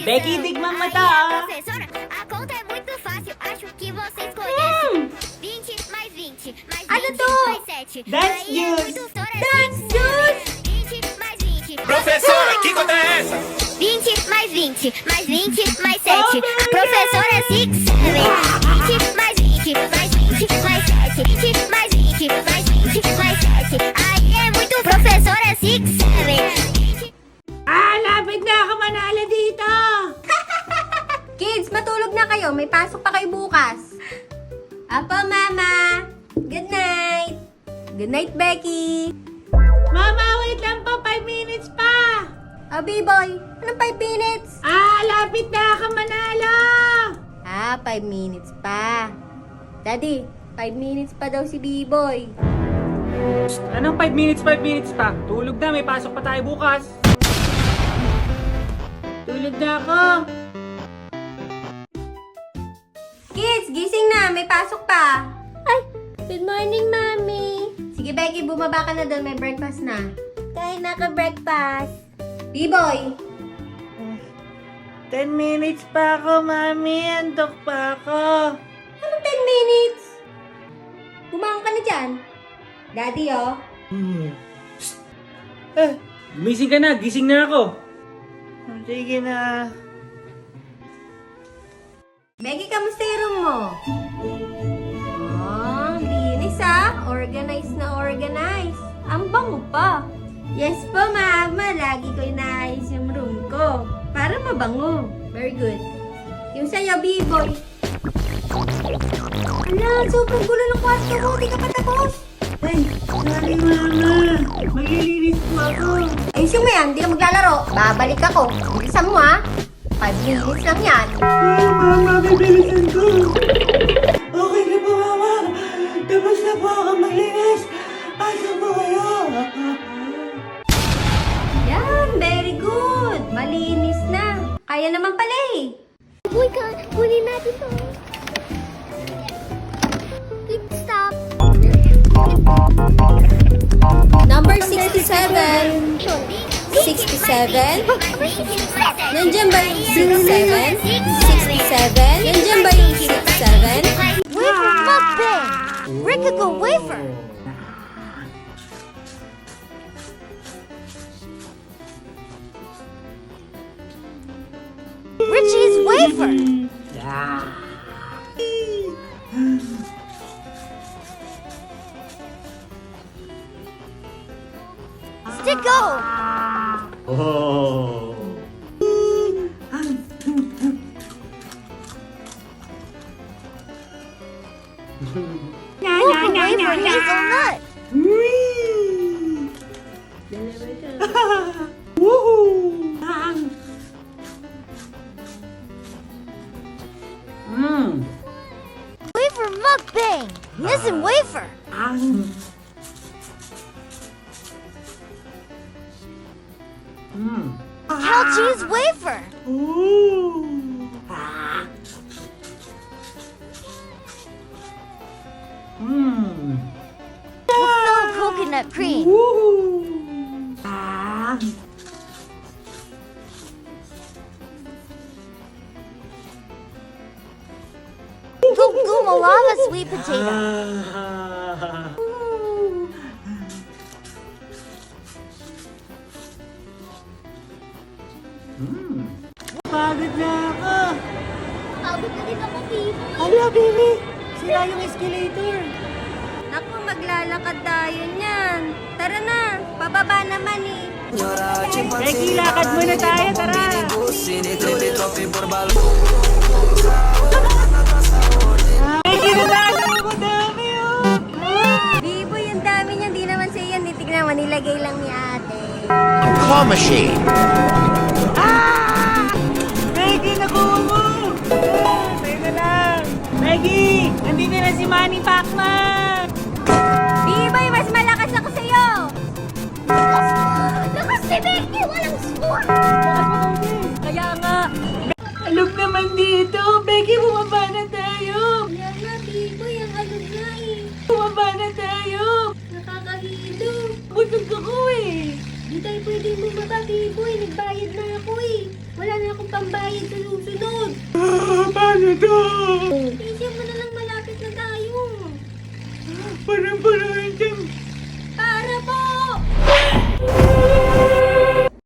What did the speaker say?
Becky, digmang mata, Professora, a conta é muito fácil. Acho que vocês conhecem. 20 mais 20 mais 20 Ano to? mais 7. Dance juice. Dance juice. 20 mais 20. Professora, que conta é essa? 20 mais 20 mais 20 mais 7. A professora é 6, 7. 20 mais 20 mais 20 mais 7. 20 mais 20 mais 20 mais 7. Aí é muito. Professora é 6, 7. Lapit na ako manalo dito. Kids, matulog na kayo. May pasok pa kayo bukas. Apo, Mama. Good night. Good night, Becky. Mama, wait lang po, 5 minutes pa. Oh, B-boy. Anong 5 minutes? Lapit na ako manalo. 5 minutes pa. Daddy, 5 minutes pa daw si B-boy. Anong 5 minutes pa? Tulog na, may pasok pa tayo bukas. Tulog na ako. Kids, gising na. May pasok pa. Ay, good morning, Mami. Sige, Becky, bumaba ka na doon. May breakfast na. Kaya naka-breakfast. B-boy. 10 minutes pa ako, Mami. Andok pa ako. Anong 10 minutes? Bumangon ka na dyan. Daddy, oh. Gumising ka na, gising na ako. Sige na. Becky, kamusta yung room mo? Oh, linis ah. Organize na organize. Ang bango pa. Yes po, Mama. Lagi ko inaayos yung room ko. Para mabango. Very good. Yung sa'yo, B-boy. Ala, sobrang gulo ng kwarto mo. Di ka pa tapos. Ay, sorry, Mama. Maglilinis po ako. Ayusin mo yan. Di ka maglalaro. Babalik ako. Bilisan mo ha. 5 minutes lang yan. Mama, bibilisan ko. Okay na po, Mama. Tapos na po ako maglinis. Pasok po kayo. Yan, very good. Malinis na. Kaya naman pala eh. Uy ka, kunin natin to. Stop. Number 67. 67. Nandiyan ba yung 67? 67? Nandiyan ba yung 67? Wafer mukbang. Rikago wafer. Richie's wafer. Sticko. Oh. Wafer hazelnut. Woohoo! Wafer mukbang. Listen, wafer. Cow cheese wafer. Ooh. Full coconut cream. Woohoo! Guma lava sweet potato. Pagod na ako. Pagod na din ako, Bibo. Hala, Billy. Sira yung escalator. Naku, maglalakad tayo niyan. Tara na, pababa naman eh. Becky, lakad muna tayo. Tara. Becky, nadaan ako. Dami, oh. Bibo, yung dami niyan. Di naman siya yan. Titignan mo, nilagay lang ni ate. Claw machine. Becky, nakuha mo. Sa'yo na lang. Becky, nandito na si Manny Pacman. Biboy, mas malakas ako sa'yo. Lakas si Becky, walang score. Kaya nga. Alog naman dito. Becky, bumaba na tayo. Kaya nga, Biboy, ang alog nga eh. Bumaba na tayo. Nakakahilo. Busog ako eh. Di tayo pwedeng bumaba, Biboy. Nagbayad na ako eh. Wala na akong pambayad Paano to? Isip mo na lang malapit na tayo. Parang-parahin ka